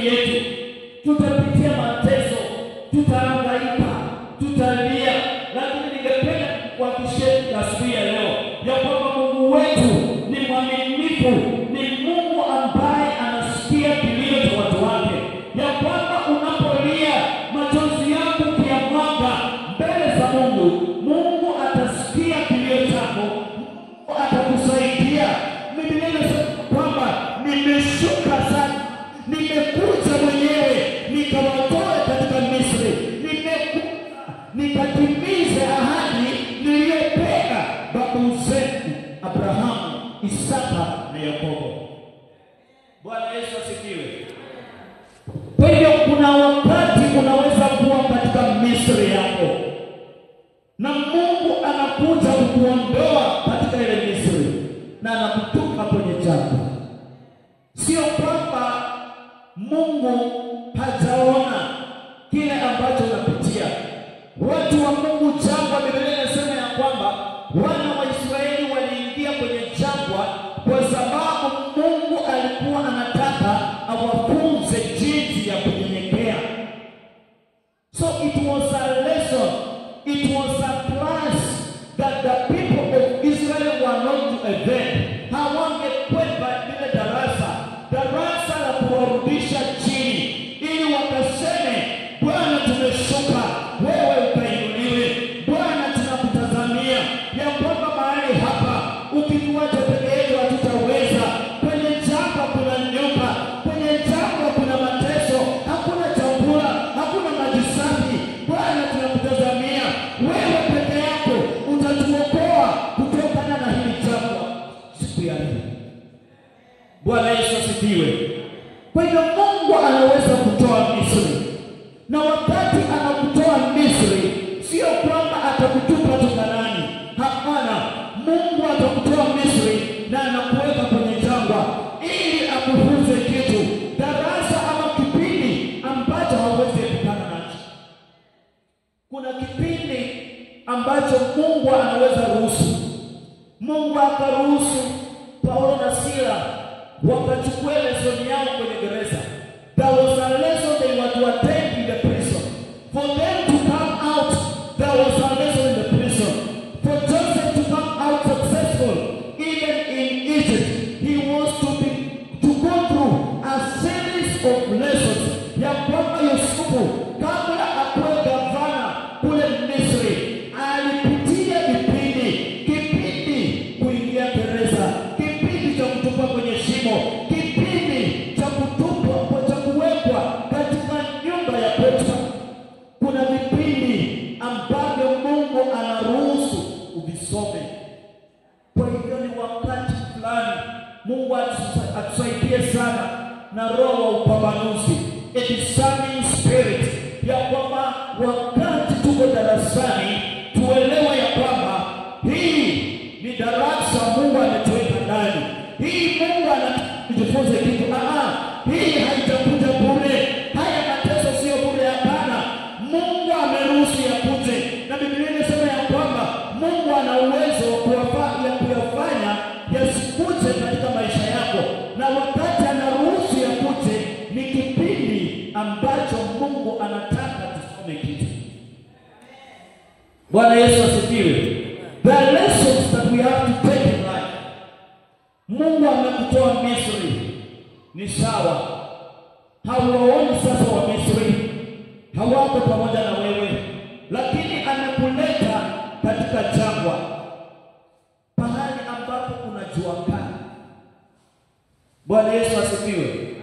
Misri yetu. Tutapitia mateso, tutahangaika, tutalia, lakini ningependa kuhakikishia asubuhi ya leo ya kwamba Mungu wetu ni mwaminifu, ni Mungu ambaye anasikia kilio cha watu wake, ya kwamba unapolia machozi yako ukiyamwaga mbele za Mungu, Mungu atasikia kilio chako, atakusaidia. Biblia inasema kwamba nimeshuka sana, nimekuja mwenyewe nikawatoa katika Misri, nikatimize ahadi niliyopea babu zetu Abrahamu, Isaka na Yakobo. Bwana Yesu asifiwe. Kwa hiyo kuna wakati unaweza kuwa katika Misri yako na Mungu anakuja kukuondoa katika ile Misri na anakutupa kwenye jangwa. Sio kwamba Mungu hajaona kile ambacho unapitia. Watu wa Mungu jangwa, Biblia inasema ya kwamba wana wa Israeli waliingia kwenye jangwa kwa sababu Mungu alikuwa anataka awafunze jinsi ya kunyenyekea. So it was a lesson, it was a class that the people of Israel were not to event. Hawangekwepa lile darasa la kuwarudisha chini ili wakaseme, Bwana tumeshuka, wewe ukainuliwe. Bwana tunakutazamia ya kwamba mahali hapa ukituacha peke yetu hatutaweza. Kwenye jangwa kuna nyoka, kwenye jangwa kuna mateso, hakuna chakula, hakuna maji safi. Bwana tunakutazamia, wewe peke yako utatuokoa kutokana na hili jangwa siku ya leo. Bwana Yesu asifiwe. Kwa hiyo Mungu anaweza kutoa Misri, na wakati anakutoa Misri sio kwamba atakutupa tu Kanaani. Hapana, Mungu atakutoa Misri na anakuweka kwenye jangwa ili akufunze kitu, darasa ama kipindi ambacho hauwezi kukutana nacho. Kuna kipindi ambacho Mungu anaweza ruhusu. Mungu akaruhusu Paulo na Sila wakachukua lesoni yao kwenye gereza. There was a lesson they were to attend in the prison. For them to come out, there was a lesson in the prison. For Joseph to come out successful, even in Egypt, he was to go through a series of lessons. Ya kwamba Yusufu kabla akuwe gavana kule Misri alipitia kipindi kuingia gereza, kipindi cha kutupwa kwenye shimo, kipindi cha kutupwa, cha kuwekwa katika nyumba ya Potifa. Kuna vipindi ambavyo Mungu anaruhusu uvisome. Kwa hivyo ni wakati fulani Mungu atusaidie sana na roho wa upambanuzi, a discerning spirit, ya kwamba wakati tuko darasani tuelewe ya kwamba hii ni darasa Mungu ametuweka ndani. Hii Mungu anatufunza kitu. Hii haitakuja bure. Haya mateso sio bure, hapana. Mungu ameruhusu yakuje. Na Biblia inasema ya kwamba Mungu ana uwezo wa kuyafanya yasikuje katika maisha yako. Na wakati anaruhusu yakuje ni kipindi ambacho Mungu anataka tusome kitu. Bwana Yesu asifiwe. The lessons that we have to take in life. Mungu amekutoa Misri, ni sawa. Hawaoni sasa wa Misri, hawako pamoja na wewe, lakini amekuleta katika jangwa, pahali ambapo kuna jua kali. Bwana Yesu asifiwe.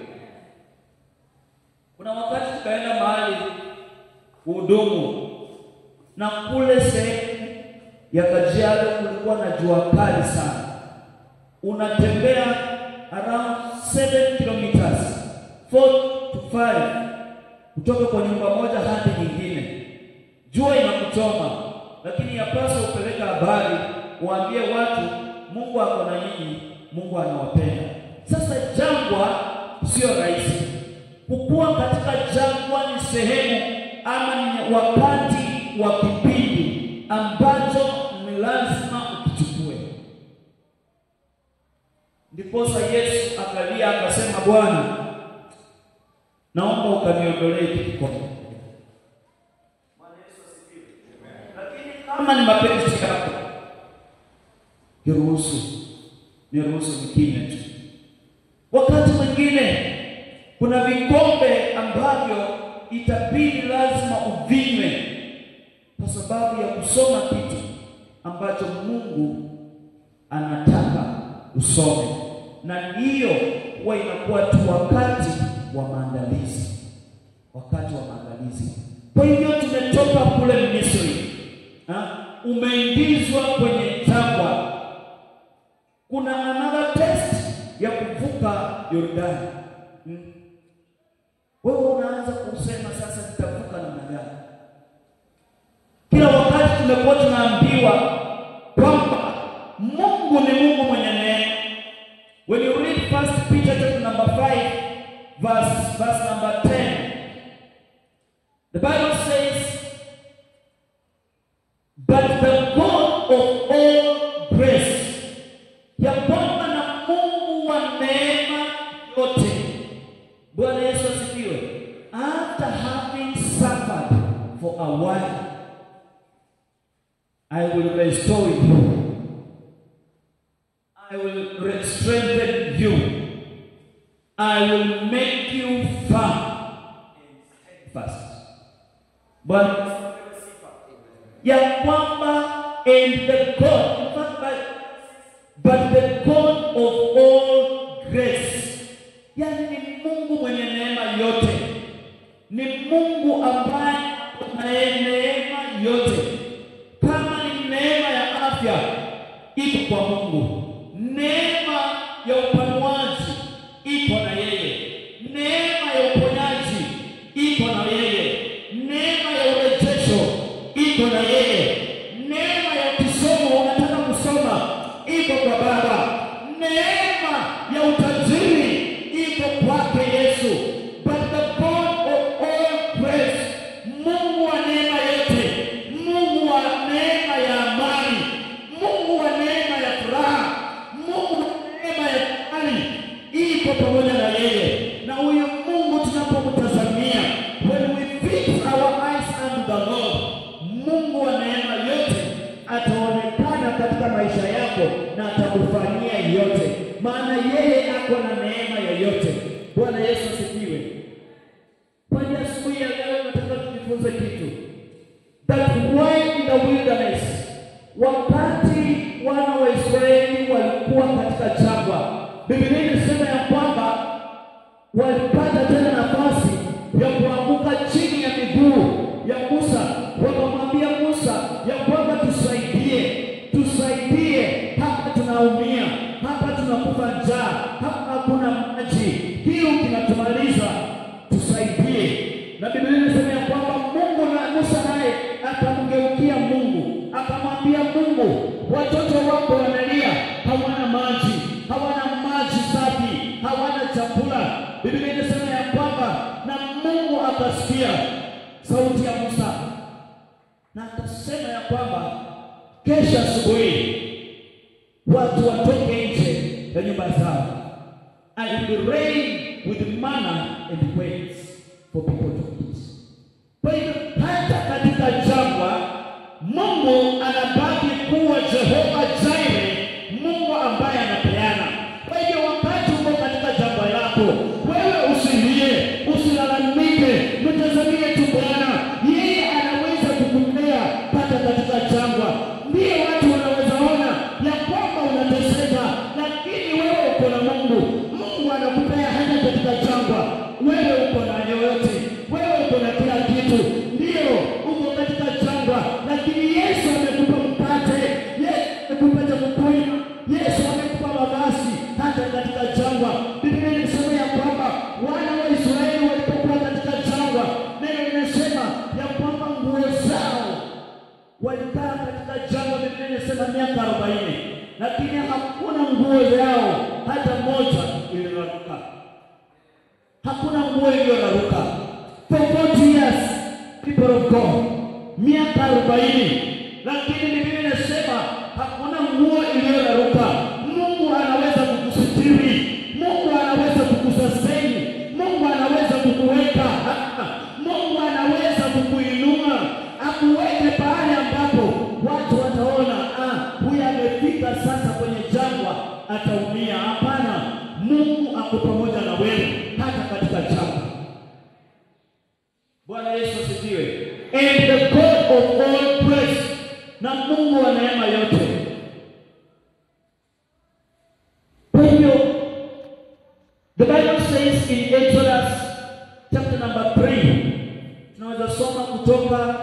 Kuna wakati tukaenda mahali kuhudumu, na kule sehemu ya Kajiado kulikuwa na jua kali sana. Unatembea around 7 kilometers, 4 to 5, kutoka kwa nyumba moja hadi nyingine. Jua inakuchoma, lakini yapaswa upeleka habari, waambie watu Mungu ako na nyinyi, Mungu anawapenda. Sasa jangwa sio rahisi. Kukua katika jangwa ni sehemu ama ni wakati wa kipindi ambacho ni lazima ukichukue. Ndiposa Yesu akalia akasema, Bwana, naomba ukaniondolee kikombe. Bwana Yesu asifiwe. Lakini kama ni mapenzi yako, niruhusu nikimya tu. Wakati mwingine kuna vikombe ambavyo itabidi lazima uvinywe kwa sababu ya kusoma kitu ambacho Mungu anataka usome, na hiyo huwa inakuwa tu wakati wa maandalizi. Kwa hivyo tumetoka kule Misri, umeingizwa kwenye jangwa. Kuna another test ya kuvuka Yordani. Wewe unaanza kusema sasa nitavuka namna gani? Kila wakati tumekuwa tunaambiwa kwamba Mungu ni Mungu mwenye neema. When you read 1 Peter chapter number 5 verse number 10, the Bible says, but the God of all grace, ya kwamba na Mungu wa neema yote. Bwana Yesu asifiwe. After having suffered for a while, I will restore you. I will strengthen you. I will make you firm and steadfast. Bwana ya kwamba and the God, but the God of all grace, yani ni Mungu mwenye neema yote, ni Mungu ambaye ana neema yote. Kama ni neema ya afya, iko kwa Mungu. Neema ya upanuaji iko na yeye. Neema ya uponyaji iko na yeye. Neema ya urejesho iko na yeye. Neema ya kisomo unataka kusoma iko kwa Baba. Neema ya utajiri iko kwake Yesu. But the God of all grace, Mungu wa neema yote, Mungu wa neema ya amani, Mungu wa neema ya furaha, Mungu wa neema ya amani, iko pamoja na yeye. Na huyo Mungu tunapomtazamia, when we fix our eyes unto the Lord, Mungu wa neema yote ataonekana katika maisha yako na atakufanyia yote, maana yeye ako na neema yoyote. Bwana Yesu asifiwe. Kwa hiyo asubuhi ya leo nataka tujifunze kitu. That while in the wilderness, wakati wana wa Israeli walikuwa katika jangwa, Biblia inasema ya kwamba walipata tena nafasi ya kuanguka chini ya miguu ya Musa. Wakamwambia Musa ya kwamba tusaidie, hapa tunaumia, hapa tunakufa njaa, hapa hakuna maji, kiu kinatumaliza, tusaidie. Na Biblia inasema ya kwamba Mungu na Musa naye akamgeukia Mungu, akamwambia Mungu, watoto wako wanalia, hawana maji safi, hawana chakula. Biblia inasema ya kwamba na Mungu akasikia sauti ya Musa na akasema ya kwamba kesha asubuhi watu watoke nje ya nyumba zao. I will rain with manna and quails for people to eat. Kwa hivyo hata katika jangwa Mungu anabaki kuwa Jehova Jireh, Mungu ambaye anapeana. Kwa hivyo wakati uko katika jangwa lako, wewe usilie, usilalamike, mtazamie tu Bwana. Yeye anaweza kukupea hata katika jangwa. Ndio watu wanaweza ona ya kwamba unateseka, lakini wewe uko na Mungu. Mungu anakupea hata katika jangwa. Wewe uko na yoyote, wewe uko na kila kitu. Ndio uko katika jangwa, lakini Yesu amekupa mkate, Yesu amekupa chakula, Yesu amekupa mavazi hata katika jangwa. Biblia inasema ya kwamba wana wa Israeli walipokuwa katika jangwa, neno linasema ya kwamba nguo zao walikaa katika jangwa. Biblia inasema miaka 40, lakini hakuna nguo yao hata moja iliyoraruka. Hakuna nguo iliyoraruka. For 40 years, people of God, miaka 40, lakini Biblia inasema hakuna nguo iliyoraruka. Mungu anaweza kukusitiri, Mungu anaweza kukusaidia, Mungu anaweza kukuweka watu wataona huyu amefika sasa kwenye jangwa ataumia. Hapana, Mungu ako pamoja na wewe hata katika jangwa. Bwana Yesu asifiwe. And the God of all grace, na Mungu wa neema yote. Kwa hivyo the Bible says in Exodus chapter number 3, tunaweza soma kutoka